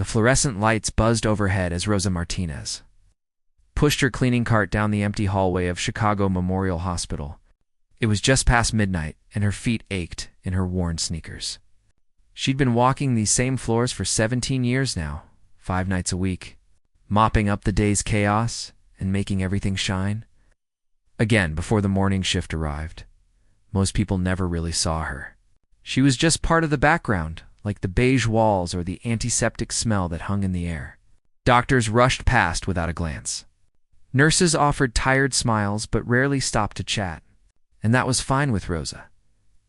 The fluorescent lights buzzed overhead as Rosa Martinez pushed her cleaning cart down the empty hallway of Chicago Memorial Hospital. It was just past midnight, and her feet ached in her worn sneakers. She'd been walking these same floors for 17 years now, 5 nights a week, mopping up the day's chaos and making everything shine. Again, before the morning shift arrived, most people never really saw her. She was just part of the background, like the beige walls or the antiseptic smell that hung in the air. Doctors rushed past without a glance. Nurses offered tired smiles but rarely stopped to chat. And that was fine with Rosa.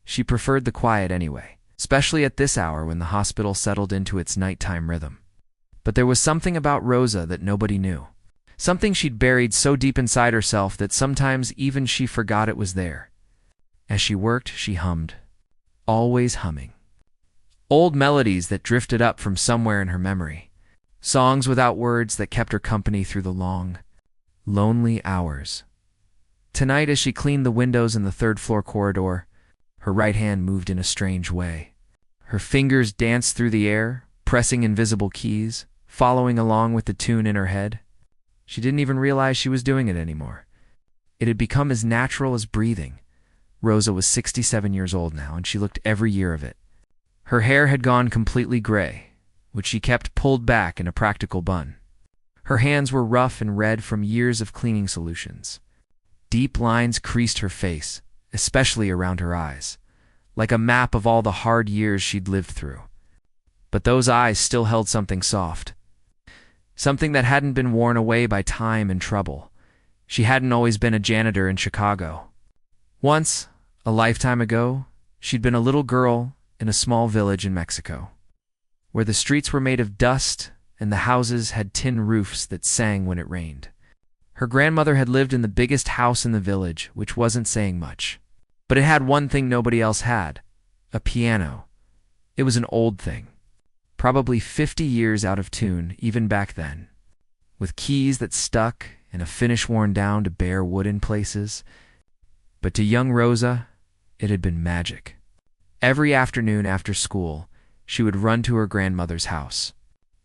She preferred the quiet anyway, especially at this hour when the hospital settled into its nighttime rhythm. But there was something about Rosa that nobody knew. Something she'd buried so deep inside herself that sometimes even she forgot it was there. As she worked, she hummed, always humming. Old melodies that drifted up from somewhere in her memory. Songs without words that kept her company through the long, lonely hours. Tonight, as she cleaned the windows in the third-floor corridor, her right hand moved in a strange way. Her fingers danced through the air, pressing invisible keys, following along with the tune in her head. She didn't even realize she was doing it anymore. It had become as natural as breathing. Rosa was 67 years old now, and she looked every year of it. Her hair had gone completely gray, which she kept pulled back in a practical bun. Her hands were rough and red from years of cleaning solutions. Deep lines creased her face, especially around her eyes, like a map of all the hard years she'd lived through. But those eyes still held something soft, something that hadn't been worn away by time and trouble. She hadn't always been a janitor in Chicago. Once, a lifetime ago, she'd been a little girl in a small village in Mexico, where the streets were made of dust and the houses had tin roofs that sang when it rained. Her grandmother had lived in the biggest house in the village, which wasn't saying much. But it had one thing nobody else had, a piano. It was an old thing, probably 50 years out of tune even back then, with keys that stuck and a finish worn down to bare wood in places. But to young Rosa, it had been magic. Every afternoon after school, she would run to her grandmother's house,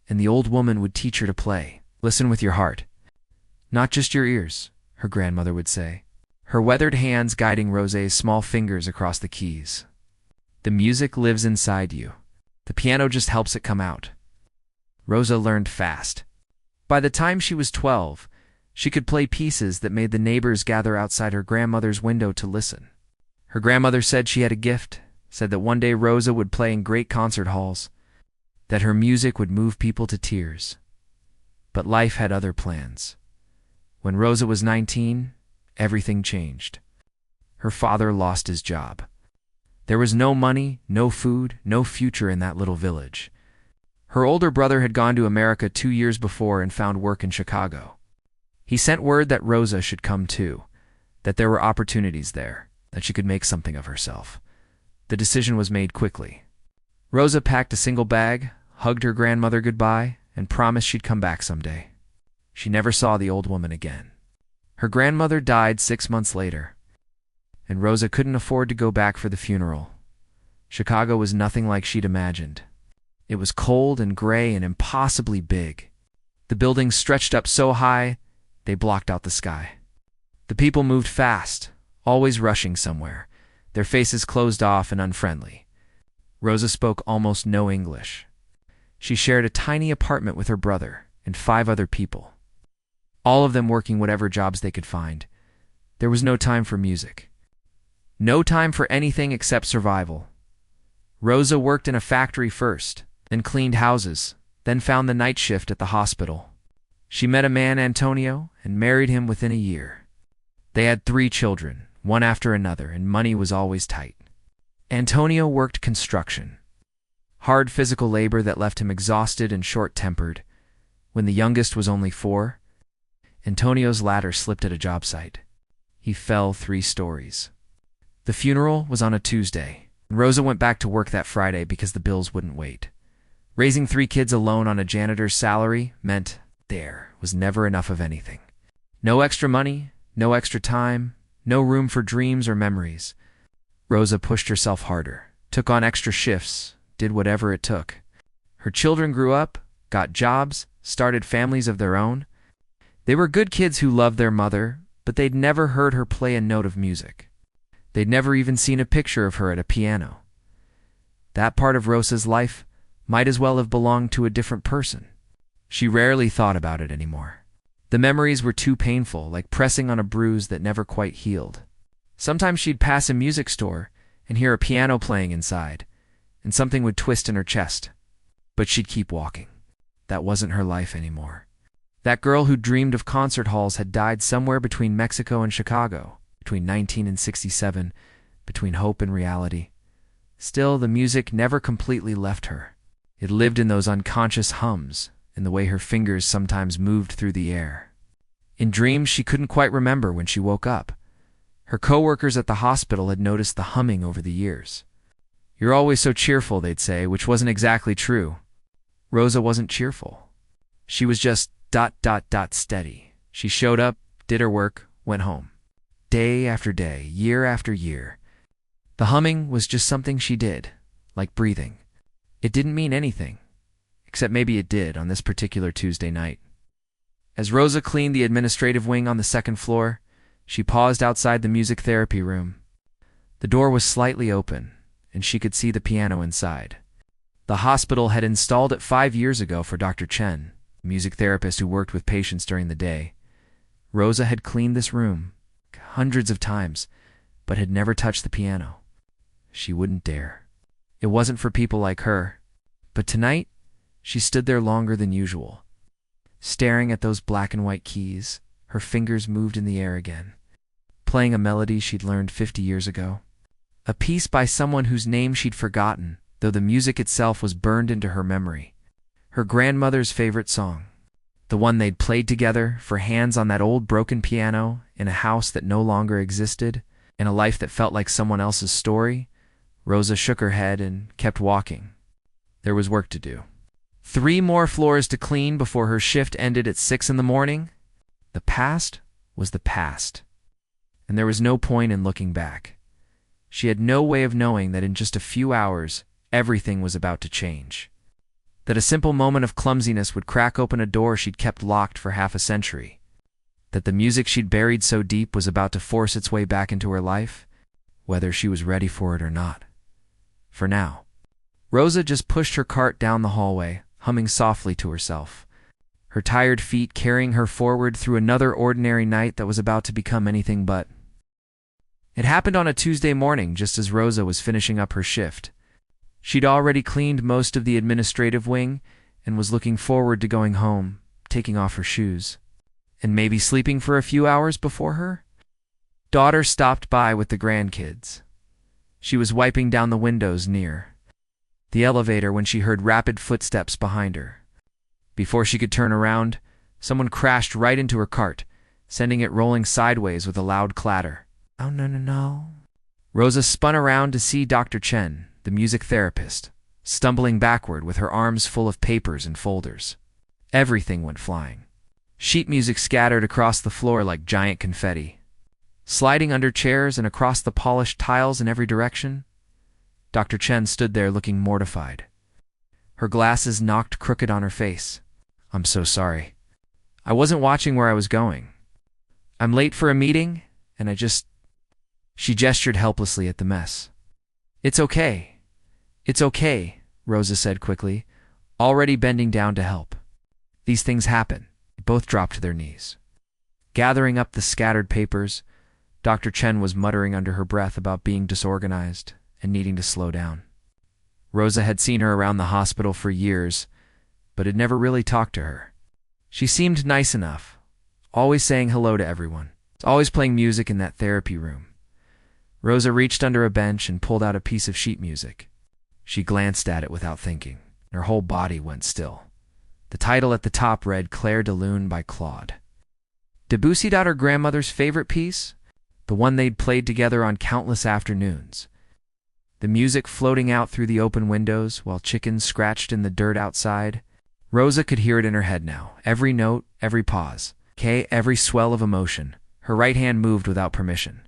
and the old woman would teach her to play. Listen with your heart, not just your ears, her grandmother would say, her weathered hands guiding Rosa's small fingers across the keys. The music lives inside you. The piano just helps it come out. Rosa learned fast. By the time she was 12, she could play pieces that made the neighbors gather outside her grandmother's window to listen. Her grandmother said she had a gift, said that one day Rosa would play in great concert halls, that her music would move people to tears. But life had other plans. When Rosa was 19, everything changed. Her father lost his job. There was no money, no food, no future in that little village. Her older brother had gone to America 2 years before and found work in Chicago. He sent word that Rosa should come too, that there were opportunities there, that she could make something of herself. The decision was made quickly. Rosa packed a single bag, hugged her grandmother goodbye, and promised she'd come back someday. She never saw the old woman again. Her grandmother died 6 months later, and Rosa couldn't afford to go back for the funeral. Chicago was nothing like she'd imagined. It was cold and gray and impossibly big. The buildings stretched up so high, they blocked out the sky. The people moved fast, always rushing somewhere, their faces closed off and unfriendly. Rosa spoke almost no English. She shared a tiny apartment with her brother and 5 other people, all of them working whatever jobs they could find. There was no time for music. No time for anything except survival. Rosa worked in a factory first, then cleaned houses, then found the night shift at the hospital. She met a man, Antonio, and married him within a year. They had 3 children, one after another, and money was always tight. Antonio worked construction, hard physical labor that left him exhausted and short-tempered. When the youngest was only 4, Antonio's ladder slipped at a job site. He fell 3 stories. The funeral was on a Tuesday, and Rosa went back to work that Friday because the bills wouldn't wait. Raising 3 kids alone on a janitor's salary meant there was never enough of anything. No extra money, no extra time, no room for dreams or memories. Rosa pushed herself harder, took on extra shifts, did whatever it took. Her children grew up, got jobs, started families of their own. They were good kids who loved their mother, but they'd never heard her play a note of music. They'd never even seen a picture of her at a piano. That part of Rosa's life might as well have belonged to a different person. She rarely thought about it anymore. The memories were too painful, like pressing on a bruise that never quite healed. Sometimes she'd pass a music store and hear a piano playing inside, and something would twist in her chest. But she'd keep walking. That wasn't her life anymore. That girl who dreamed of concert halls had died somewhere between Mexico and Chicago, between 19 and 67, between hope and reality. Still, the music never completely left her. It lived in those unconscious hums, in the way her fingers sometimes moved through the air. In dreams, she couldn't quite remember when she woke up. Her coworkers at the hospital had noticed the humming over the years. "You're always so cheerful," they'd say, which wasn't exactly true. Rosa wasn't cheerful. She was just ... steady. She showed up, did her work, went home. Day after day, year after year. The humming was just something she did, like breathing. It didn't mean anything, except maybe it did on this particular Tuesday night. As Rosa cleaned the administrative wing on the second floor, she paused outside the music therapy room. The door was slightly open, and she could see the piano inside. The hospital had installed it 5 years ago for Dr. Chen, a music therapist who worked with patients during the day. Rosa had cleaned this room hundreds of times, but had never touched the piano. She wouldn't dare. It wasn't for people like her. But tonight, she stood there longer than usual. Staring at those black and white keys, her fingers moved in the air again, playing a melody she'd learned 50 years ago. A piece by someone whose name she'd forgotten, though the music itself was burned into her memory. Her grandmother's favorite song. The one they'd played together for hands on that old broken piano in a house that no longer existed, in a life that felt like someone else's story. Rosa shook her head and kept walking. There was work to do. 3 more floors to clean before her shift ended at 6 in the morning. The past was the past, and there was no point in looking back. She had no way of knowing that in just a few hours, everything was about to change. That a simple moment of clumsiness would crack open a door she'd kept locked for half a century. That the music she'd buried so deep was about to force its way back into her life, whether she was ready for it or not. For now, Rosa just pushed her cart down the hallway, humming softly to herself, her tired feet carrying her forward through another ordinary night that was about to become anything but. It happened on a Tuesday morning, just as Rosa was finishing up her shift. She'd already cleaned most of the administrative wing and was looking forward to going home, taking off her shoes, and maybe sleeping for a few hours before her. Daughter stopped by with the grandkids. She was wiping down the windows near the elevator when she heard rapid footsteps behind her. Before she could turn around, someone crashed right into her cart, sending it rolling sideways with a loud clatter. "Oh, no, no, no." Rosa spun around to see Dr. Chen, the music therapist, stumbling backward with her arms full of papers and folders. Everything went flying. Sheet music scattered across the floor like giant confetti. Sliding under chairs and across the polished tiles in every direction, Dr. Chen stood there looking mortified. Her glasses knocked crooked on her face. "I'm so sorry. I wasn't watching where I was going. I'm late for a meeting, and She gestured helplessly at the mess. "It's okay. It's okay," Rosa said quickly, already bending down to help. "These things happen." They both dropped to their knees. Gathering up the scattered papers, Dr. Chen was muttering under her breath about being disorganized and needing to slow down. Rosa had seen her around the hospital for years, but had never really talked to her. She seemed nice enough, always saying hello to everyone, always playing music in that therapy room. Rosa reached under a bench and pulled out a piece of sheet music. She glanced at it without thinking. Her whole body went still. The title at the top read Clair de Lune by Claude. Debussy, her grandmother's favorite piece, the one they'd played together on countless afternoons. The music floating out through the open windows while chickens scratched in the dirt outside. Rosa could hear it in her head now, every note, every pause, every swell of emotion. Her right hand moved without permission.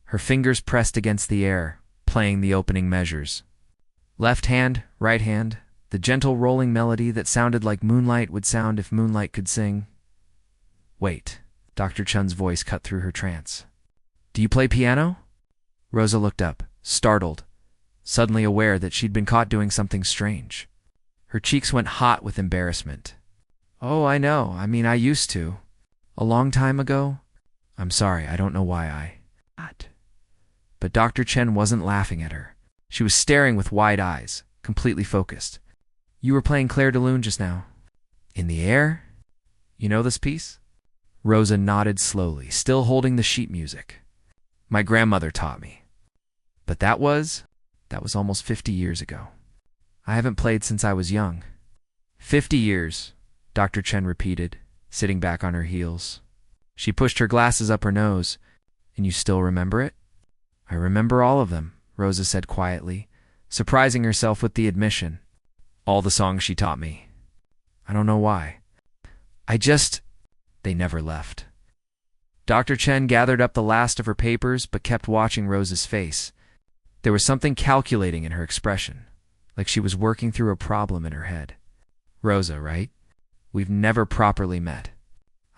Her fingers pressed against the air, playing the opening measures. Left hand, right hand, the gentle rolling melody that sounded like moonlight would sound if moonlight could sing. Wait, Dr. Chun's voice cut through her trance. Do you play piano? Rosa looked up, startled, suddenly aware that she'd been caught doing something strange. Her cheeks went hot with embarrassment. Oh, I know. I used to. A long time ago. I'm sorry, I don't know why I... But Dr. Chen wasn't laughing at her. She was staring with wide eyes, completely focused. You were playing Clair de Lune just now. In the air? You know this piece? Rosa nodded slowly, still holding the sheet music. My grandmother taught me. But that was almost 50 years ago. I haven't played since I was young. 50 years, Dr. Chen repeated, sitting back on her heels. She pushed her glasses up her nose. And you still remember it? I remember all of them, Rosa said quietly, surprising herself with the admission. All the songs she taught me. I don't know why. They never left. Dr. Chen gathered up the last of her papers but kept watching Rosa's face. There was something calculating in her expression, like she was working through a problem in her head. Rosa, right? We've never properly met.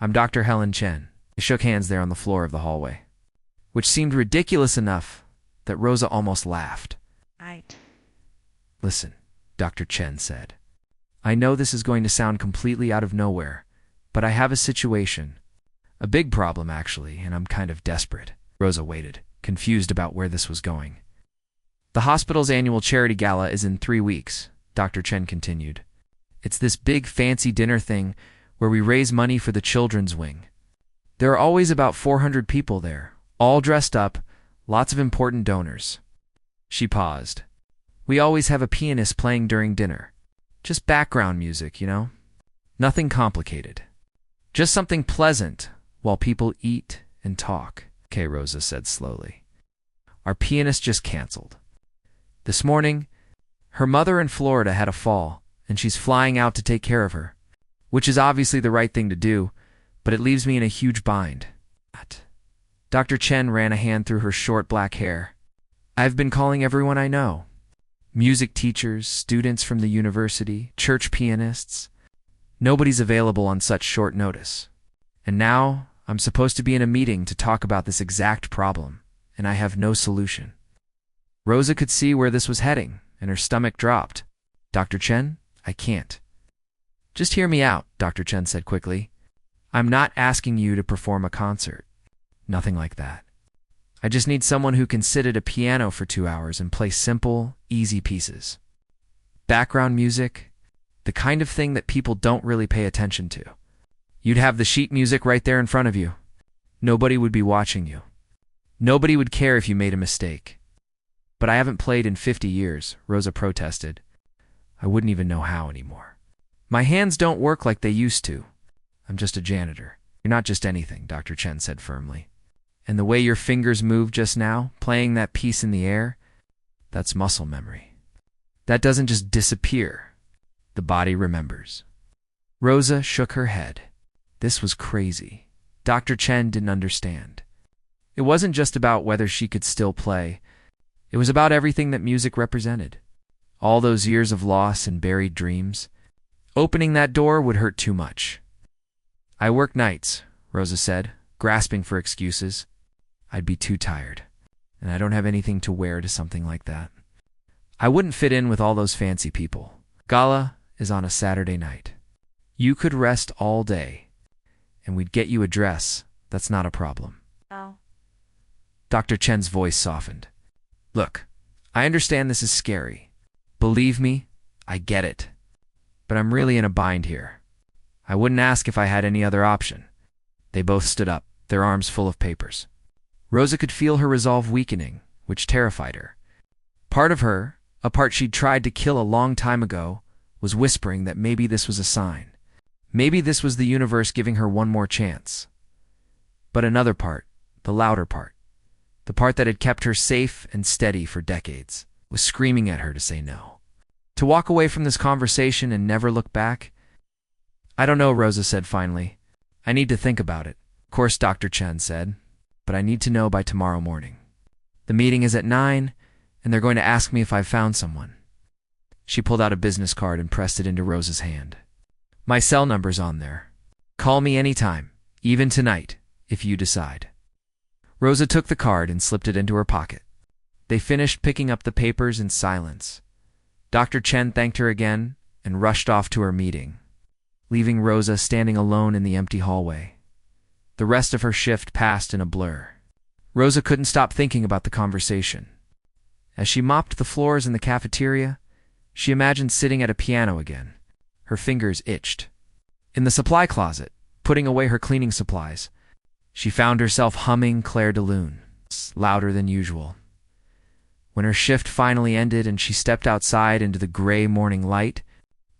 I'm Dr. Helen Chen. They shook hands there on the floor of the hallway, which seemed ridiculous enough that Rosa almost laughed. Listen, Dr. Chen said. I know this is going to sound completely out of nowhere, but I have a situation. A big problem, actually, and I'm kind of desperate. Rosa waited, confused about where this was going. The hospital's annual charity gala is in 3 weeks, Dr. Chen continued. It's this big fancy dinner thing where we raise money for the children's wing. There are always about 400 people there, all dressed up, lots of important donors. She paused. We always have a pianist playing during dinner. Just background music, you know? Nothing complicated. Just something pleasant while people eat and talk, Okay, Rosa said slowly. Our pianist just canceled. This morning, her mother in Florida had a fall, and she's flying out to take care of her, which is obviously the right thing to do, but it leaves me in a huge bind. Dr. Chen ran a hand through her short black hair. I've been calling everyone I know. Music teachers, students from the university, church pianists. Nobody's available on such short notice. And now, I'm supposed to be in a meeting to talk about this exact problem, and I have no solution. Rosa could see where this was heading, and her stomach dropped. Dr. Chen, I can't. Just hear me out, Dr. Chen said quickly. I'm not asking you to perform a concert. Nothing like that. I just need someone who can sit at a piano for 2 hours and play simple, easy pieces. Background music, the kind of thing that people don't really pay attention to. You'd have the sheet music right there in front of you. Nobody would be watching you. Nobody would care if you made a mistake. But I haven't played in 50 years, Rosa protested. I wouldn't even know how anymore. My hands don't work like they used to. I'm just a janitor. You're not just anything, Dr. Chen said firmly. And the way your fingers moved just now, playing that piece in the air, that's muscle memory. That doesn't just disappear. The body remembers. Rosa shook her head. This was crazy. Dr. Chen didn't understand. It wasn't just about whether she could still play. It was about everything that music represented. All those years of loss and buried dreams. Opening that door would hurt too much. I work nights, Rosa said, grasping for excuses. I'd be too tired, and I don't have anything to wear to something like that. I wouldn't fit in with all those fancy people. Gala is on a Saturday night. You could rest all day, and we'd get you a dress. That's not a problem. Oh. Dr. Chen's voice softened. Look, I understand this is scary. Believe me, I get it. But I'm really in a bind here. I wouldn't ask if I had any other option. They both stood up, their arms full of papers. Rosa could feel her resolve weakening, which terrified her. Part of her, a part she'd tried to kill a long time ago, was whispering that maybe this was a sign. Maybe this was the universe giving her one more chance. But another part, the louder part, the part that had kept her safe and steady for decades, was screaming at her to say no. To walk away from this conversation and never look back? I don't know, Rosa said finally. I need to think about it. Of course, Dr. Chen said, but I need to know by tomorrow morning. The meeting is at 9, and they're going to ask me if I've found someone. She pulled out a business card and pressed it into Rosa's hand. "My cell number's on there. Call me anytime, even tonight, if you decide." Rosa took the card and slipped it into her pocket. They finished picking up the papers in silence. Dr. Chen thanked her again and rushed off to her meeting, leaving Rosa standing alone in the empty hallway. The rest of her shift passed in a blur. Rosa couldn't stop thinking about the conversation. As she mopped the floors in the cafeteria, she imagined sitting at a piano again. Her fingers itched. In the supply closet, putting away her cleaning supplies, she found herself humming Clair de Lune, louder than usual. When her shift finally ended and she stepped outside into the gray morning light,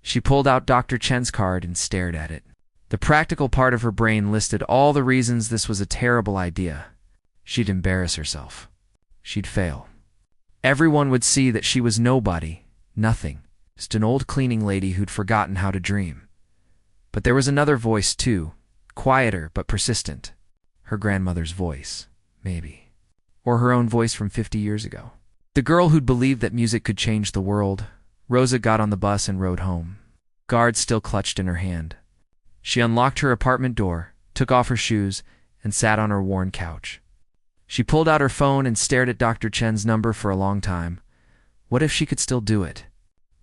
she pulled out Dr. Chen's card and stared at it. The practical part of her brain listed all the reasons this was a terrible idea. She'd embarrass herself. She'd fail. Everyone would see that she was nobody, nothing, just an old cleaning lady who'd forgotten how to dream. But there was another voice too, quieter but persistent. Her grandmother's voice, maybe. Or her own voice from 50 years ago. The girl who'd believed that music could change the world. Rosa got on the bus and rode home. Guard still clutched in her hand. She unlocked her apartment door, took off her shoes, and sat on her worn couch. She pulled out her phone and stared at Dr. Chen's number for a long time. What if she could still do it?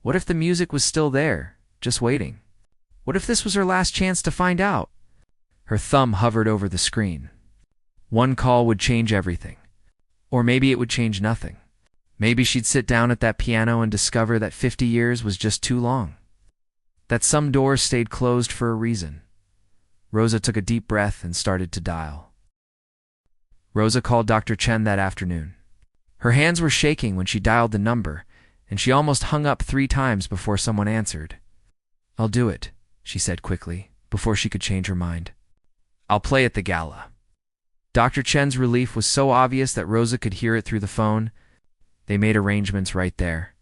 What if the music was still there, just waiting? What if this was her last chance to find out? Her thumb hovered over the screen. One call would change everything. Or maybe it would change nothing. Maybe she'd sit down at that piano and discover that 50 years was just too long. That some doors stayed closed for a reason. Rosa took a deep breath and started to dial. Rosa called Dr. Chen that afternoon. Her hands were shaking when she dialed the number, and she almost hung up 3 times before someone answered. "I'll do it," she said quickly, before she could change her mind. "I'll play at the gala." Dr. Chen's relief was so obvious that Rosa could hear it through the phone. They made arrangements right there.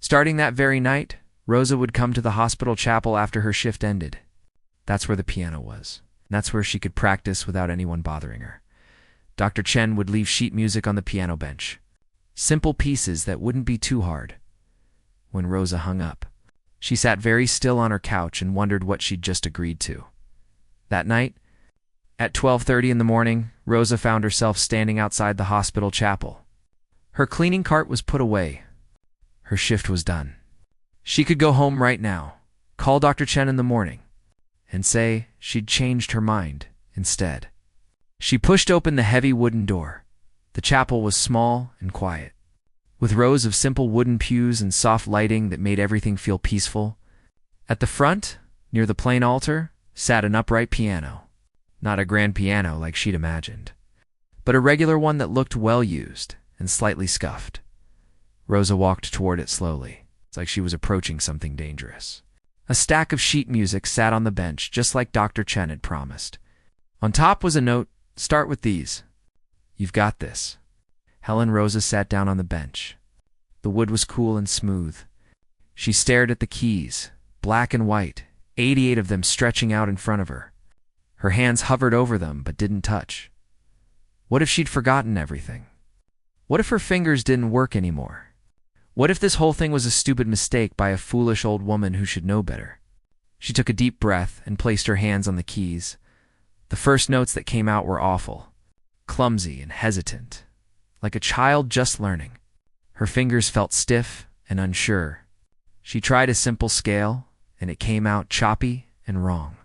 Starting that very night, Rosa would come to the hospital chapel after her shift ended. That's where the piano was. That's where she could practice without anyone bothering her. Dr. Chen would leave sheet music on the piano bench. Simple pieces that wouldn't be too hard. When Rosa hung up, she sat very still on her couch and wondered what she'd just agreed to. That night, at 12:30 in the morning, Rosa found herself standing outside the hospital chapel. Her cleaning cart was put away. Her shift was done. She could go home right now, call Dr. Chen in the morning, and say she'd changed her mind instead. She pushed open the heavy wooden door. The chapel was small and quiet, with rows of simple wooden pews and soft lighting that made everything feel peaceful. At the front, near the plain altar, sat an upright piano. Not a grand piano like she'd imagined, but a regular one that looked well used and slightly scuffed. Rosa walked toward it slowly. It's like she was approaching something dangerous. A stack of sheet music sat on the bench, just like Dr. Chen had promised. On top was a note, "Start with these. You've got this." Helen Rosa sat down on the bench. The wood was cool and smooth. She stared at the keys, black and white, 88 of them stretching out in front of her. Her hands hovered over them but didn't touch. What if she'd forgotten everything? What if her fingers didn't work anymore? What if this whole thing was a stupid mistake by a foolish old woman who should know better? She took a deep breath and placed her hands on the keys. The first notes that came out were awful, clumsy and hesitant, like a child just learning. Her fingers felt stiff and unsure. She tried a simple scale, and it came out choppy and wrong.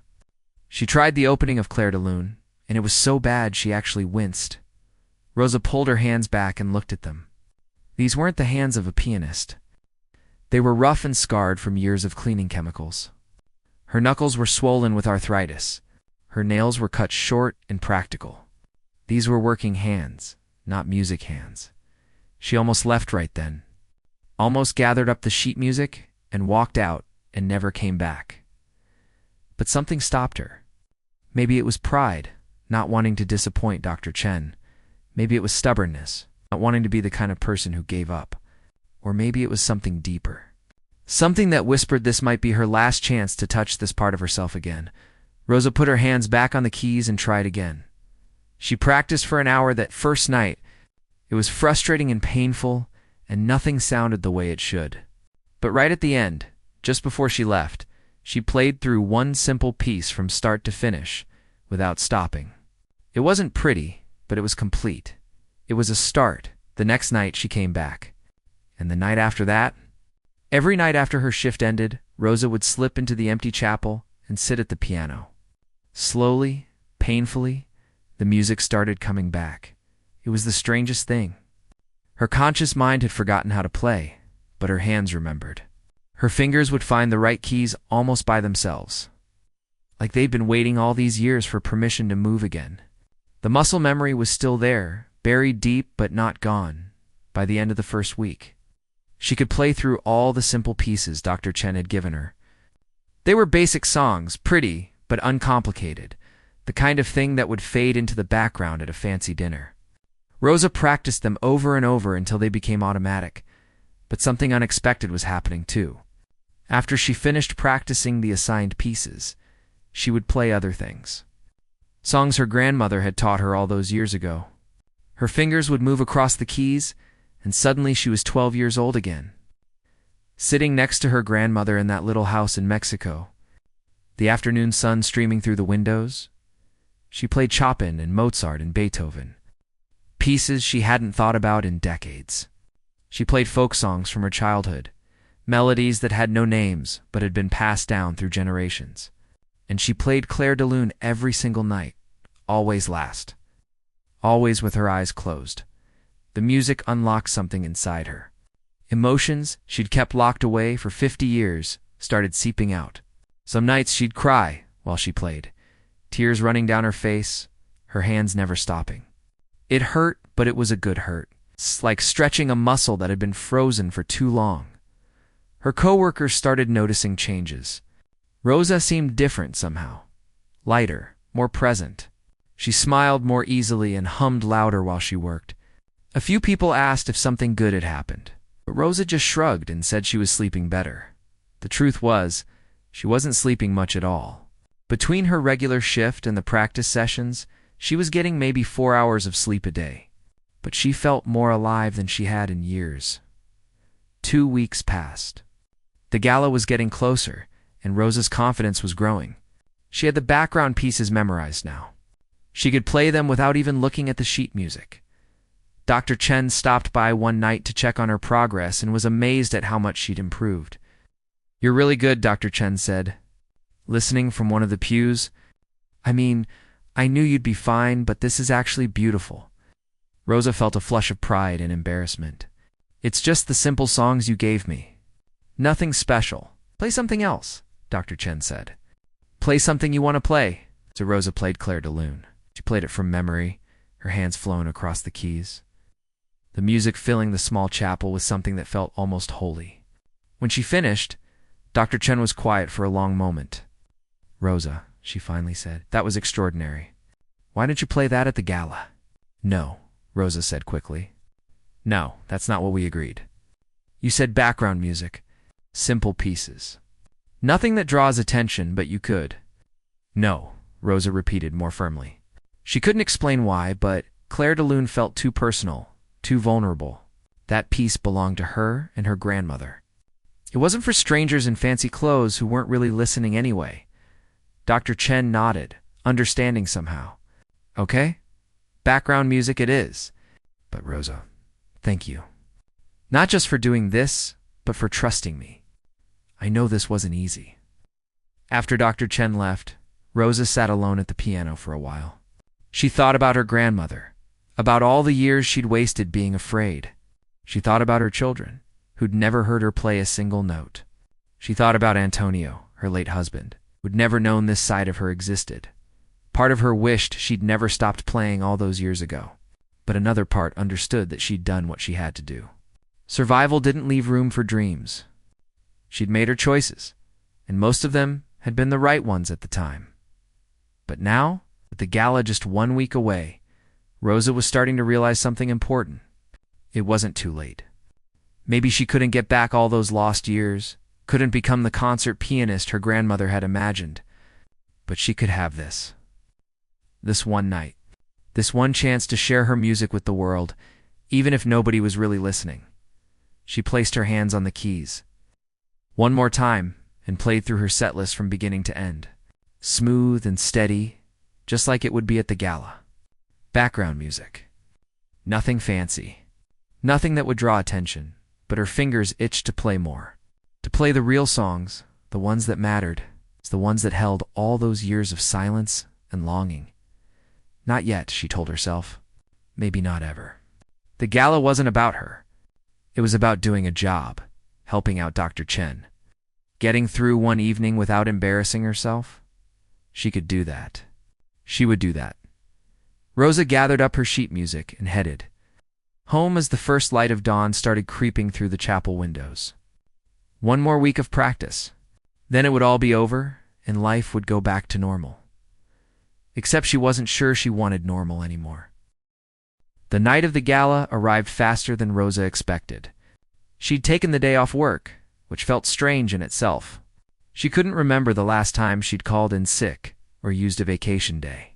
She tried the opening of Clair de Lune, and it was so bad she actually winced. Rosa pulled her hands back and looked at them. These weren't the hands of a pianist. They were rough and scarred from years of cleaning chemicals. Her knuckles were swollen with arthritis. Her nails were cut short and practical. These were working hands, not music hands. She almost left right then, almost gathered up the sheet music and walked out and never came back. But something stopped her. Maybe it was pride, not wanting to disappoint Dr. Chen. Maybe it was stubbornness, not wanting to be the kind of person who gave up. Or maybe it was something deeper. Something that whispered this might be her last chance to touch this part of herself again. Rosa put her hands back on the keys and tried again. She practiced for an hour that first night. It was frustrating and painful, and nothing sounded the way it should. But right at the end, just before she left, she played through one simple piece from start to finish, without stopping. It wasn't pretty, but it was complete. It was a start. The next night she came back. And the night after that? Every night after her shift ended, Rosa would slip into the empty chapel and sit at the piano. Slowly, painfully, the music started coming back. It was the strangest thing. Her conscious mind had forgotten how to play, but her hands remembered. Her fingers would find the right keys almost by themselves, like they'd been waiting all these years for permission to move again. The muscle memory was still there, buried deep but not gone, by the end of the first week. She could play through all the simple pieces Dr. Chen had given her. They were basic songs, pretty but uncomplicated, the kind of thing that would fade into the background at a fancy dinner. Rosa practiced them over and over until they became automatic, but something unexpected was happening too. After she finished practicing the assigned pieces, she would play other things. Songs her grandmother had taught her all those years ago. Her fingers would move across the keys, and suddenly she was 12 years old again. Sitting next to her grandmother in that little house in Mexico, the afternoon sun streaming through the windows, she played Chopin and Mozart and Beethoven, pieces she hadn't thought about in decades. She played folk songs from her childhood, melodies that had no names but had been passed down through generations. And she played Clair de Lune every single night, always last, always with her eyes closed. The music unlocked something inside her. Emotions she'd kept locked away for 50 years started seeping out. Some nights she'd cry while she played, tears running down her face, her hands never stopping. It hurt, but it was a good hurt, like stretching a muscle that had been frozen for too long. Her coworkers started noticing changes. Rosa seemed different somehow, lighter, more present. She smiled more easily and hummed louder while she worked. A few people asked if something good had happened, but Rosa just shrugged and said she was sleeping better. The truth was, she wasn't sleeping much at all. Between her regular shift and the practice sessions, she was getting maybe 4 hours of sleep a day. But she felt more alive than she had in years. 2 weeks passed. The gala was getting closer, and Rosa's confidence was growing. She had the background pieces memorized now. She could play them without even looking at the sheet music. Dr. Chen stopped by one night to check on her progress and was amazed at how much she'd improved. "You're really good," Dr. Chen said, listening from one of the pews. "I mean, I knew you'd be fine, but this is actually beautiful." Rosa felt a flush of pride and embarrassment. "It's just the simple songs you gave me. Nothing special. Play something else," Dr. Chen said. "Play something you want to play." So Rosa played Clair de Lune. She played it from memory, her hands flowing across the keys. The music filling the small chapel was something that felt almost holy. When she finished, Dr. Chen was quiet for a long moment. "Rosa," she finally said, "that was extraordinary. Why didn't you play that at the gala?" "No," Rosa said quickly. "No, that's not what we agreed. You said background music, simple pieces. Nothing that draws attention, but you could." "No," Rosa repeated more firmly. She couldn't explain why, but Clair de Lune felt too personal, too vulnerable. That piece belonged to her and her grandmother. It wasn't for strangers in fancy clothes who weren't really listening anyway. Dr. Chen nodded, understanding somehow. "Okay, background music it is. But Rosa, thank you. Not just for doing this, but for trusting me. I know this wasn't easy." After Dr. Chen left, Rosa sat alone at the piano for a while. She thought about her grandmother, about all the years she'd wasted being afraid. She thought about her children, who'd never heard her play a single note. She thought about Antonio, her late husband, who'd never known this side of her existed. Part of her wished she'd never stopped playing all those years ago, but another part understood that she'd done what she had to do. Survival didn't leave room for dreams. She'd made her choices, and most of them had been the right ones at the time. But now, with the gala just 1 week away, Rosa was starting to realize something important. It wasn't too late. Maybe she couldn't get back all those lost years, couldn't become the concert pianist her grandmother had imagined, but she could have this. This one night. This one chance to share her music with the world, even if nobody was really listening. She placed her hands on the keys. one more time, and played through her set list from beginning to end. Smooth and steady, just like it would be at the gala. Background music. Nothing fancy. Nothing that would draw attention, but her fingers itched to play more. To play the real songs, the ones that mattered, the ones that held all those years of silence and longing. Not yet, she told herself. Maybe not ever. The gala wasn't about her. It was about doing a job, helping out Dr. Chen. Getting through one evening without embarrassing herself. She could do that. She would do that. Rosa gathered up her sheet music and headed home as the first light of dawn started creeping through the chapel windows. One more week of practice. Then it would all be over, and life would go back to normal. Except she wasn't sure she wanted normal anymore. The night of the gala arrived faster than Rosa expected. She'd taken the day off work, which felt strange in itself. She couldn't remember the last time she'd called in sick or used a vacation day.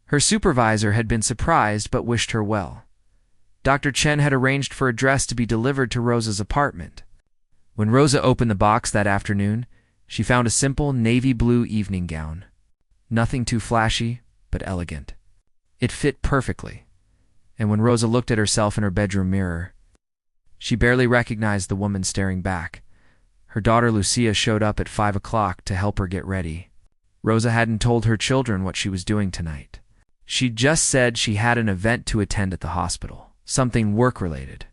Her supervisor had been surprised but wished her well. Dr. Chen had arranged for a dress to be delivered to Rosa's apartment. When Rosa opened the box that afternoon, she found a simple navy blue evening gown. Nothing too flashy, but elegant. It fit perfectly, and when Rosa looked at herself in her bedroom mirror, she barely recognized the woman staring back. Her daughter Lucia showed up at 5 o'clock to help her get ready. Rosa hadn't told her children what she was doing tonight. She'd just said she had an event to attend at the hospital, something work-related.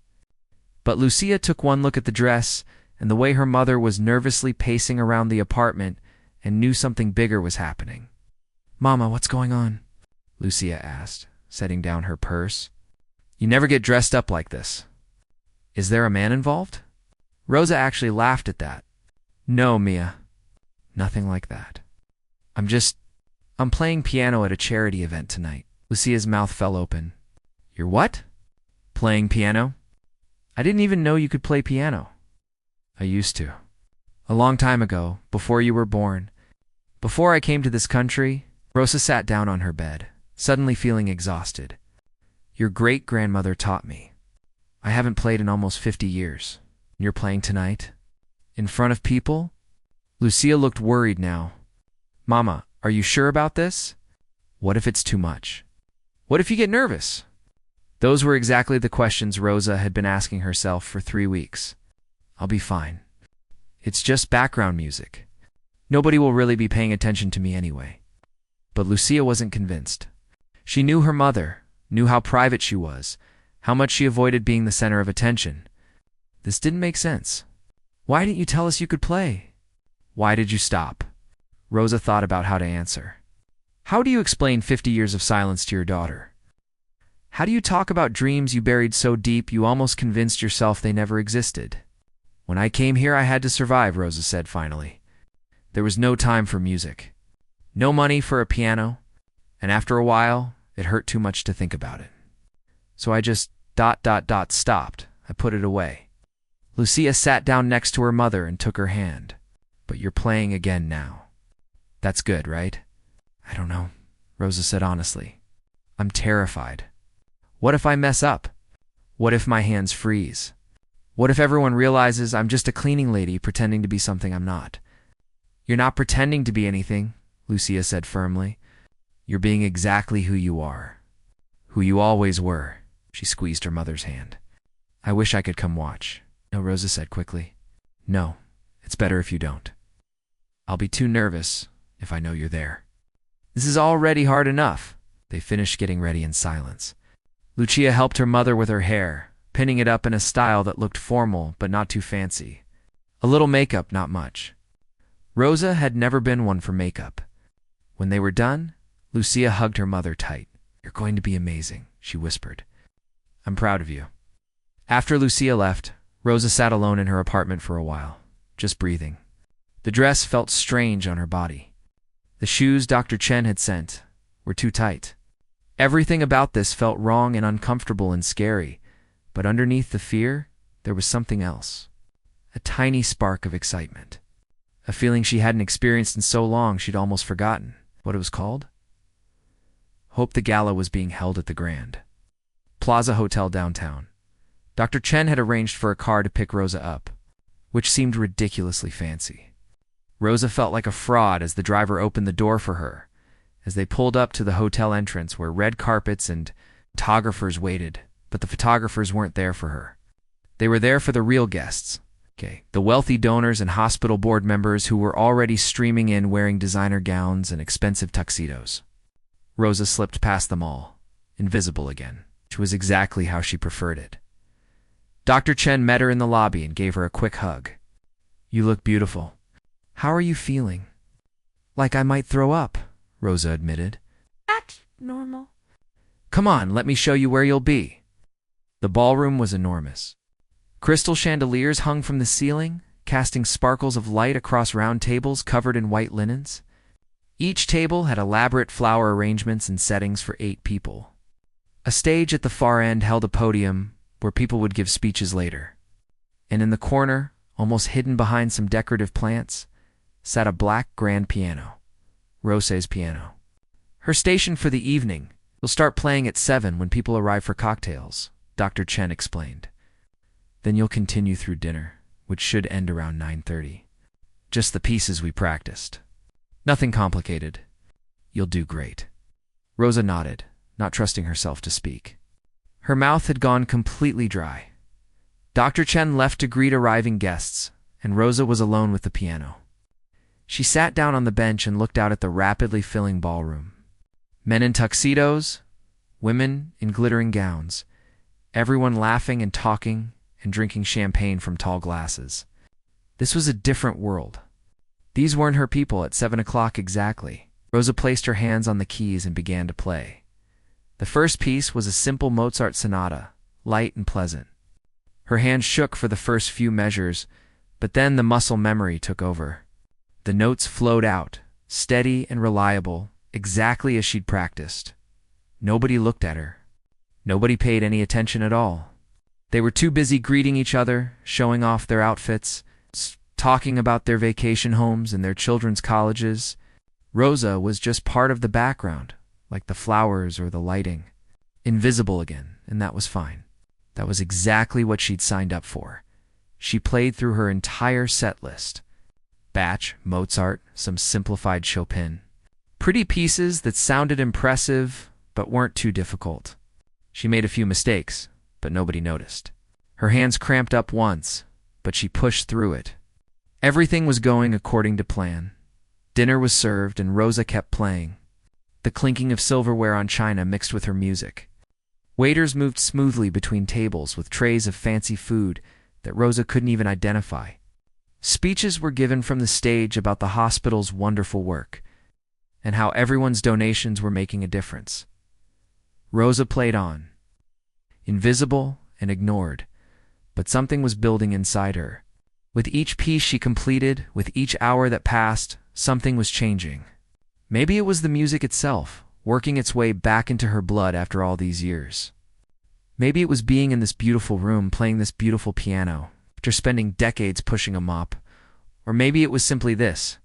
But Lucia took one look at the dress and the way her mother was nervously pacing around the apartment and knew something bigger was happening. "Mama, what's going on?" Lucia asked, setting down her purse. "You never get dressed up like this. Is there a man involved?" Rosa actually laughed at that. "No, Mia. Nothing like that. I'm playing piano at a charity event tonight." Lucia's mouth fell open. "You're what? Playing piano? I didn't even know you could play piano." "I used to. A long time ago, before you were born. Before I came to this country." Rosa sat down on her bed, suddenly feeling exhausted. "Your great-grandmother taught me. I haven't played in almost 50 years. You're playing tonight? In front of people?" Lucia looked worried now. "Mama, are you sure about this? What if it's too much? What if you get nervous?" Those were exactly the questions Rosa had been asking herself for 3 weeks. "I'll be fine. It's just background music. Nobody will really be paying attention to me anyway." But Lucia wasn't convinced. She knew her mother, knew how private she was, how much she avoided being the center of attention. This didn't make sense. "Why didn't you tell us you could play? Why did you stop?" Rosa thought about how to answer. How do you explain 50 years of silence to your daughter? How do you talk about dreams you buried so deep you almost convinced yourself they never existed? "When I came here, I had to survive," Rosa said finally. "There was no time for music. No money for a piano, and after a while, it hurt too much to think about it. So I just ... stopped. I put it away." Lucia sat down next to her mother and took her hand. "But you're playing again now. That's good, right?" "I don't know," Rosa said honestly. "I'm terrified. What if I mess up? What if my hands freeze? What if everyone realizes I'm just a cleaning lady pretending to be something I'm not?" "You're not pretending to be anything," Lucia said firmly. "You're being exactly who you are. Who you always were." She squeezed her mother's hand. "I wish I could come watch." "No," Rosa said quickly. "No, it's better if you don't. I'll be too nervous if I know you're there." "This is already hard enough." They finished getting ready in silence. Lucia helped her mother with her hair, pinning it up in a style that looked formal but not too fancy. A little makeup, not much. Rosa had never been one for makeup. When they were done, Lucia hugged her mother tight. "You're going to be amazing," she whispered. "I'm proud of you." After Lucia left, Rosa sat alone in her apartment for a while, just breathing. The dress felt strange on her body. The shoes Dr. Chen had sent were too tight. Everything about this felt wrong and uncomfortable and scary, but underneath the fear, there was something else. A tiny spark of excitement. A feeling she hadn't experienced in so long she'd almost forgotten what it was called. Hope the gala was being held at the Grand Plaza Hotel downtown. Dr. Chen had arranged for a car to pick Rosa up. which seemed ridiculously fancy. Rosa felt like a fraud as the driver opened the door for her, as they pulled up to the hotel entrance where red carpets and photographers waited, but the photographers weren't there for her. They were there for the real guests, the wealthy donors and hospital board members who were already streaming in wearing designer gowns and expensive tuxedos. Rosa slipped past them all, invisible again, which was exactly how she preferred it. Dr. Chen met her in the lobby and gave her a quick hug. "You look beautiful. How are you feeling?" "Like I might throw up," Rosa admitted. "That's normal." "Come on, let me show you where you'll be." The ballroom was enormous. Crystal chandeliers hung from the ceiling, casting sparkles of light across round tables covered in white linens. Each table had elaborate flower arrangements and settings for 8 people. A stage at the far end held a podium where people would give speeches later. And in the corner, almost hidden behind some decorative plants, sat a black grand piano, Rosa's piano. "Her station for the evening. You'll start playing at 7 when people arrive for cocktails," Dr. Chen explained. "Then you'll continue through dinner, which should end around 9:30. Just the pieces we practiced. Nothing complicated. You'll do great." Rosa nodded, not trusting herself to speak. Her mouth had gone completely dry. Dr. Chen left to greet arriving guests, and Rosa was alone with the piano. She sat down on the bench and looked out at the rapidly filling ballroom. Men in tuxedos, women in glittering gowns, everyone laughing and talking and drinking champagne from tall glasses. This was a different world. These weren't her people at 7 o'clock exactly. Rosa placed her hands on the keys and began to play. The first piece was a simple Mozart sonata, light and pleasant. Her hands shook for the first few measures, but then the muscle memory took over. The notes flowed out, steady and reliable, exactly as she'd practiced. Nobody looked at her. Nobody paid any attention at all. They were too busy greeting each other, showing off their outfits, talking about their vacation homes and their children's colleges. Rosa was just part of the background, like the flowers or the lighting. Invisible again, and that was fine. That was exactly what she'd signed up for. She played through her entire set list. Bach, Mozart, some simplified Chopin. Pretty pieces that sounded impressive, but weren't too difficult. She made a few mistakes, but nobody noticed. Her hands cramped up once, but she pushed through it. Everything was going according to plan. Dinner was served and Rosa kept playing. The clinking of silverware on china mixed with her music. Waiters moved smoothly between tables with trays of fancy food that Rosa couldn't even identify. Speeches were given from the stage about the hospital's wonderful work and how everyone's donations were making a difference. Rosa played on, invisible and ignored, but something was building inside her. With each piece she completed, with each hour that passed, something was changing. Maybe it was the music itself, working its way back into her blood after all these years. Maybe it was being in this beautiful room playing this beautiful piano, after spending decades pushing a mop. Or maybe it was simply this.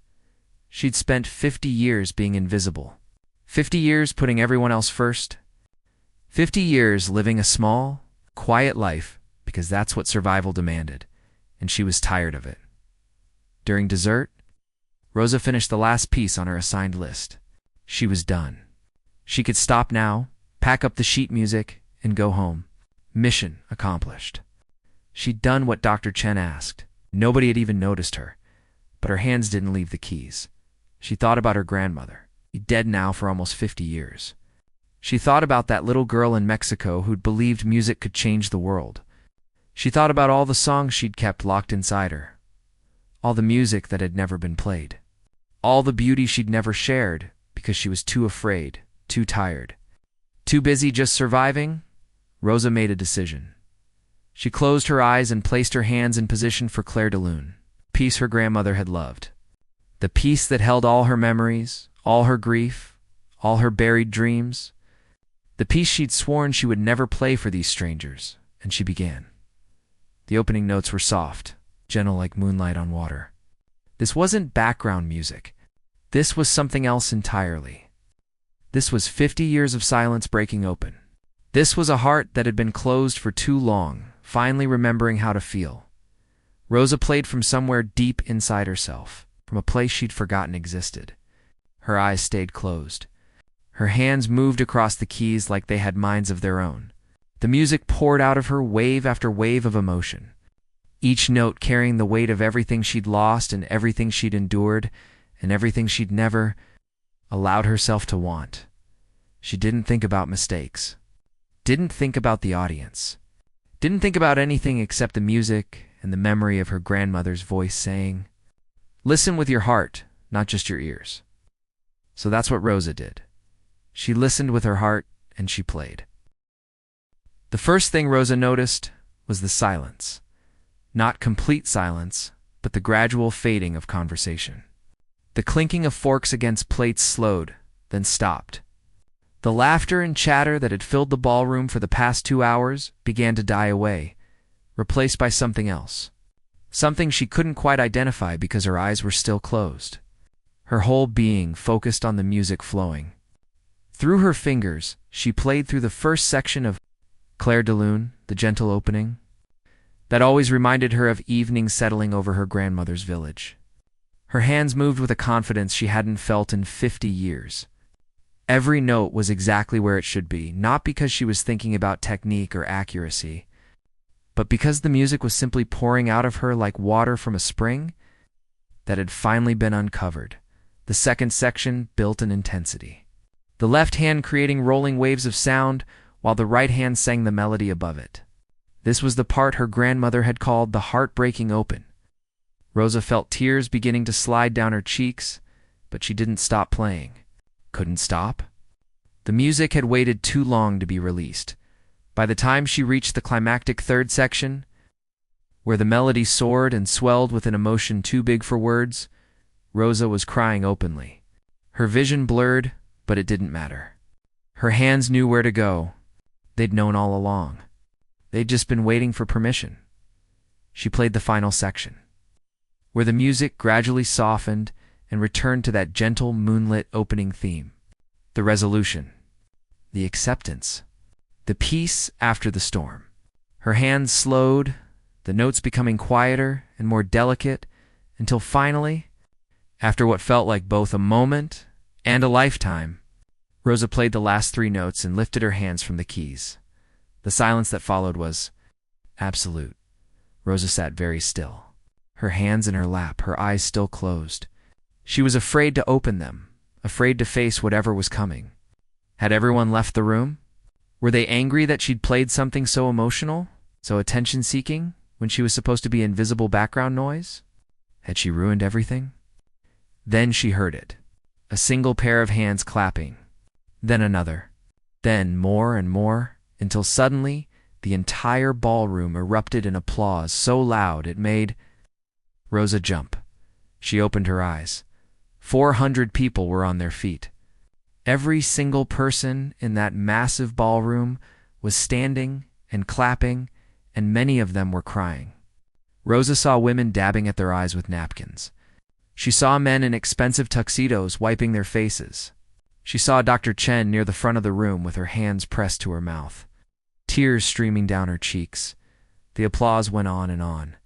She'd spent 50 years being invisible. 50 years putting everyone else first. 50 years living a small, quiet life because that's what survival demanded, and she was tired of it. During dessert, Rosa finished the last piece on her assigned list. She was done. She could stop now, pack up the sheet music, and go home. Mission accomplished. She'd done what Dr. Chen asked. Nobody had even noticed her, but her hands didn't leave the keys. She thought about her grandmother, dead now for almost 50 years. She thought about that little girl in Mexico who'd believed music could change the world. She thought about all the songs she'd kept locked inside her, all the music that had never been played, all the beauty she'd never shared because she was too afraid, too tired, too busy just surviving. Rosa made a decision. She closed her eyes and placed her hands in position for Clair de Lune, the piece her grandmother had loved, the piece that held all her memories, all her grief, all her buried dreams, the piece she'd sworn she would never play for these strangers, and she began. The opening notes were soft, gentle like moonlight on water. This wasn't background music. This was something else entirely. This was 50 years of silence breaking open. This was a heart that had been closed for too long, finally remembering how to feel. Rosa played from somewhere deep inside herself, from a place she'd forgotten existed. Her eyes stayed closed. Her hands moved across the keys like they had minds of their own. The music poured out of her wave after wave of emotion, each note carrying the weight of everything she'd lost and everything she'd endured and everything she'd never allowed herself to want. She didn't think about mistakes, didn't think about the audience, didn't think about anything except the music and the memory of her grandmother's voice saying, "Listen with your heart, not just your ears." So that's what Rosa did. She listened with her heart and she played. The first thing Rosa noticed was the silence. Not complete silence, but the gradual fading of conversation. The clinking of forks against plates slowed, then stopped. The laughter and chatter that had filled the ballroom for the past 2 hours began to die away, replaced by something else. Something she couldn't quite identify because her eyes were still closed. Her whole being focused on the music flowing. Through her fingers, she played through the first section of Claire de Lune, the gentle opening, that always reminded her of evening settling over her grandmother's village. Her hands moved with a confidence she hadn't felt in 50 years. Every note was exactly where it should be, not because she was thinking about technique or accuracy, but because the music was simply pouring out of her like water from a spring that had finally been uncovered. The second section built in intensity. The left hand creating rolling waves of sound, while the right hand sang the melody above it. This was the part her grandmother had called the heartbreaking open. Rosa felt tears beginning to slide down her cheeks, but she didn't stop playing. Couldn't stop. The music had waited too long to be released. By the time she reached the climactic third section, where the melody soared and swelled with an emotion too big for words, Rosa was crying openly. Her vision blurred, but it didn't matter. Her hands knew where to go. They'd known all along. They'd just been waiting for permission. She played the final section, where the music gradually softened and returned to that gentle, moonlit opening theme. The resolution, the acceptance, the peace after the storm. Her hands slowed, the notes becoming quieter and more delicate, until finally, after what felt like both a moment and a lifetime, Rosa played the last 3 notes and lifted her hands from the keys. The silence that followed was absolute. Rosa sat very still, her hands in her lap, her eyes still closed. She was afraid to open them, afraid to face whatever was coming. Had everyone left the room? Were they angry that she'd played something so emotional, so attention-seeking, when she was supposed to be invisible background noise? Had she ruined everything? Then she heard it. A single pair of hands clapping. Then another. Then more and more, until suddenly the entire ballroom erupted in applause so loud it made Rosa jump. She opened her eyes. 400 people were on their feet. Every single person in that massive ballroom was standing and clapping, and many of them were crying. Rosa saw women dabbing at their eyes with napkins. She saw men in expensive tuxedos wiping their faces. She saw Dr. Chen near the front of the room with her hands pressed to her mouth, tears streaming down her cheeks. The applause went on and on.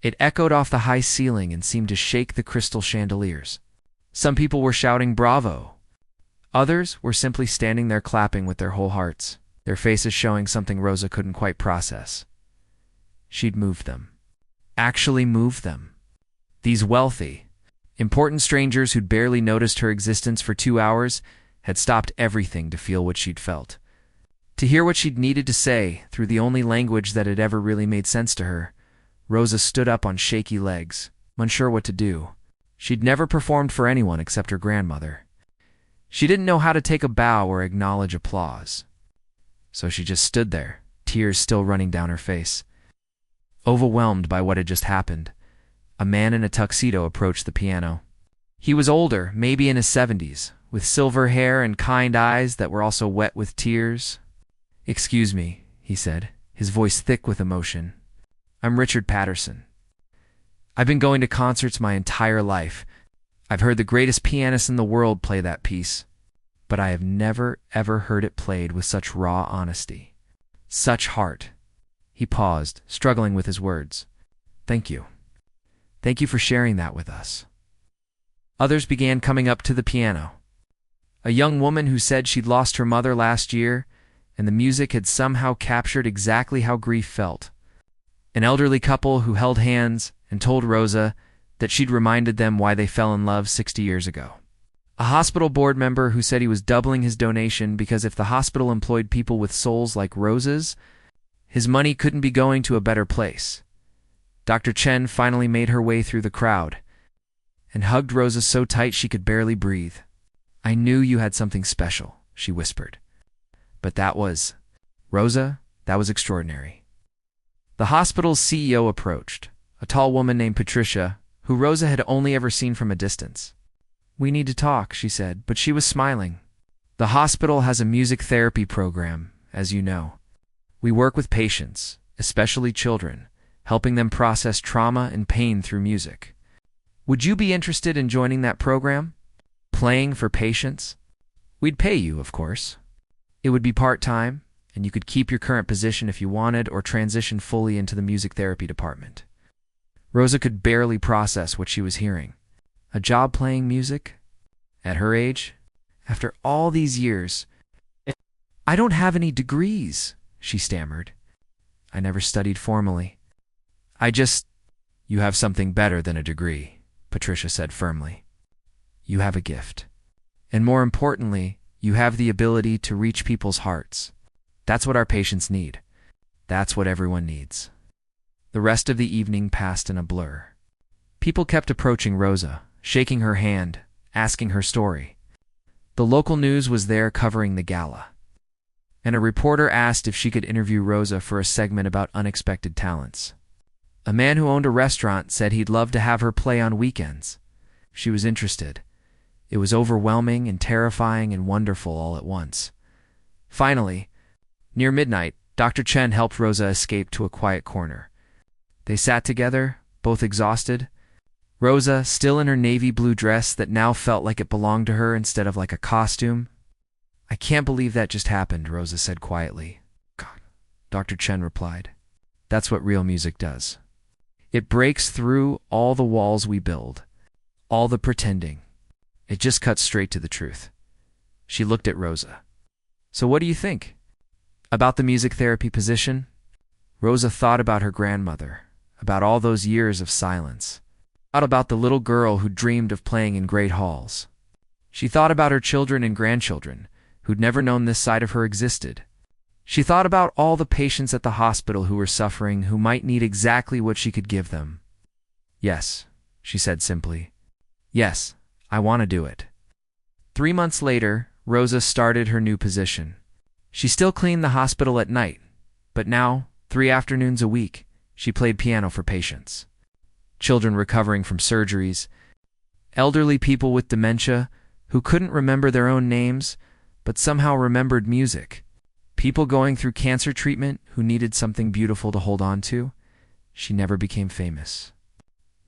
It echoed off the high ceiling and seemed to shake the crystal chandeliers. Some people were shouting bravo. Others were simply standing there clapping with their whole hearts, their faces showing something Rosa couldn't quite process. She'd moved them. Actually moved them. These wealthy, important strangers who'd barely noticed her existence for 2 hours had stopped everything to feel what she'd felt, to hear what she'd needed to say through the only language that had ever really made sense to her. Rosa stood up on shaky legs, unsure what to do. She'd never performed for anyone except her grandmother. She didn't know how to take a bow or acknowledge applause. So she just stood there, tears still running down her face. Overwhelmed by what had just happened, a man in a tuxedo approached the piano. He was older, maybe in his 70s, with silver hair and kind eyes that were also wet with tears. "Excuse me," he said, his voice thick with emotion. "I'm Richard Patterson. I've been going to concerts my entire life. I've heard the greatest pianist in the world play that piece, but I have never, ever heard it played with such raw honesty. Such heart." He paused, struggling with his words. Thank you. Thank you for sharing that with us." Others began coming up to the piano. A young woman who said she'd lost her mother last year, and the music had somehow captured exactly how grief felt. An elderly couple who held hands and told Rosa that she'd reminded them why they fell in love 60 years ago. A hospital board member who said he was doubling his donation because if the hospital employed people with souls like Rosa's, his money couldn't be going to a better place. Dr. Chen finally made her way through the crowd and hugged Rosa so tight she could barely breathe. "I knew you had something special," she whispered. "But Rosa, that was extraordinary." The hospital's CEO approached, a tall woman named Patricia, who Rosa had only ever seen from a distance. "We need to talk," she said, but she was smiling. "The hospital has a music therapy program, as you know. We work with patients, especially children, helping them process trauma and pain through music. Would you be interested in joining that program? Playing for patients? We'd pay you, of course. It would be part-time, and you could keep your current position if you wanted or transition fully into the music therapy department." Rosa could barely process what she was hearing. A job playing music? At her age? After all these years? "I don't have any degrees," she stammered. "I never studied formally. You have something better than a degree," Patricia said firmly. "You have a gift. And more importantly, you have the ability to reach people's hearts. That's what our patients need. That's what everyone needs." The rest of the evening passed in a blur. People kept approaching Rosa, shaking her hand, asking her story. The local news was there covering the gala. And a reporter asked if she could interview Rosa for a segment about unexpected talents. A man who owned a restaurant said he'd love to have her play on weekends. She was interested. It was overwhelming and terrifying and wonderful all at once. Finally, near midnight, Dr. Chen helped Rosa escape to a quiet corner. They sat together, both exhausted. Rosa, still in her navy blue dress that now felt like it belonged to her instead of like a costume. "I can't believe that just happened," Rosa said quietly. "God," Dr. Chen replied. "That's what real music does. It breaks through all the walls we build, all the pretending. It just cuts straight to the truth." She looked at Rosa. "So what do you think? About the music therapy position?" Rosa thought about her grandmother, about all those years of silence. Thought about the little girl who dreamed of playing in great halls. She thought about her children and grandchildren, who'd never known this side of her existed. She thought about all the patients at the hospital who were suffering, who might need exactly what she could give them. "Yes," she said simply. "Yes, I want to do it." 3 months later, Rosa started her new position. She still cleaned the hospital at night, but now, 3 afternoons a week, she played piano for patients. Children recovering from surgeries, elderly people with dementia who couldn't remember their own names but somehow remembered music, people going through cancer treatment who needed something beautiful to hold on to. She never became famous.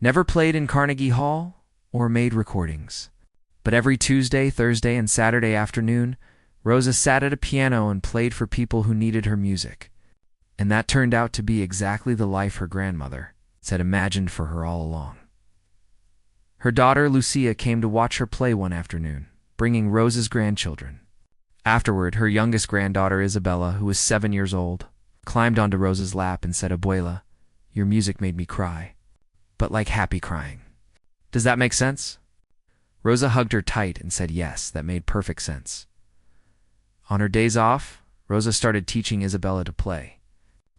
Never played in Carnegie Hall or made recordings. But every Tuesday, Thursday, and Saturday afternoon, Rosa sat at a piano and played for people who needed her music. And that turned out to be exactly the life her grandmother had imagined for her all along. Her daughter Lucia came to watch her play one afternoon, bringing Rosa's grandchildren. Afterward, her youngest granddaughter Isabella, who was 7 years old, climbed onto Rosa's lap and said, "Abuela, your music made me cry, but like happy crying. Does that make sense?" Rosa hugged her tight and said yes, that made perfect sense. On her days off, Rosa started teaching Isabella to play.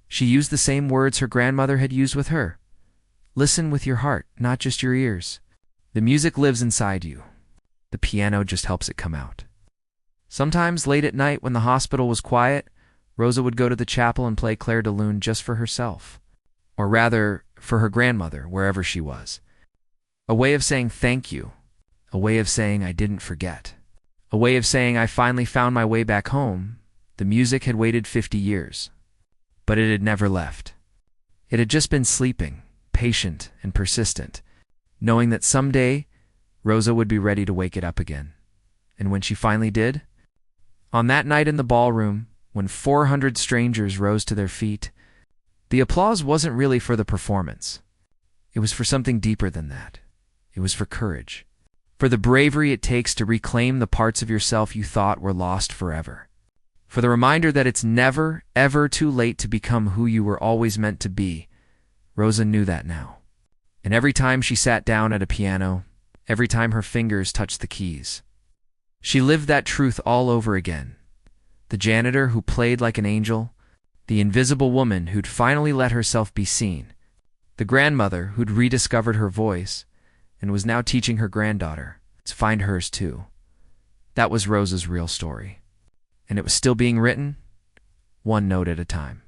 She used the same words her grandmother had used with her. Listen with your heart, not just your ears. The music lives inside you. The piano just helps it come out. Sometimes late at night when the hospital was quiet, Rosa would go to the chapel and play Clair de Lune just for herself. Or rather, for her grandmother, wherever she was. A way of saying thank you. A way of saying I didn't forget. A way of saying I finally found my way back home. The music had waited 50 years. But it had never left. It had just been sleeping, patient and persistent, knowing that someday Rosa would be ready to wake it up again. And when she finally did, on that night in the ballroom, when 400 strangers rose to their feet, the applause wasn't really for the performance. It was for something deeper than that. It was for courage. For the bravery it takes to reclaim the parts of yourself you thought were lost forever. For the reminder that it's never, ever too late to become who you were always meant to be. Rosa knew that now. And every time she sat down at a piano, every time her fingers touched the keys, she lived that truth all over again. The janitor who played like an angel, the invisible woman who'd finally let herself be seen, the grandmother who'd rediscovered her voice and was now teaching her granddaughter to find hers too. That was Rosa's real story. And it was still being written, one note at a time.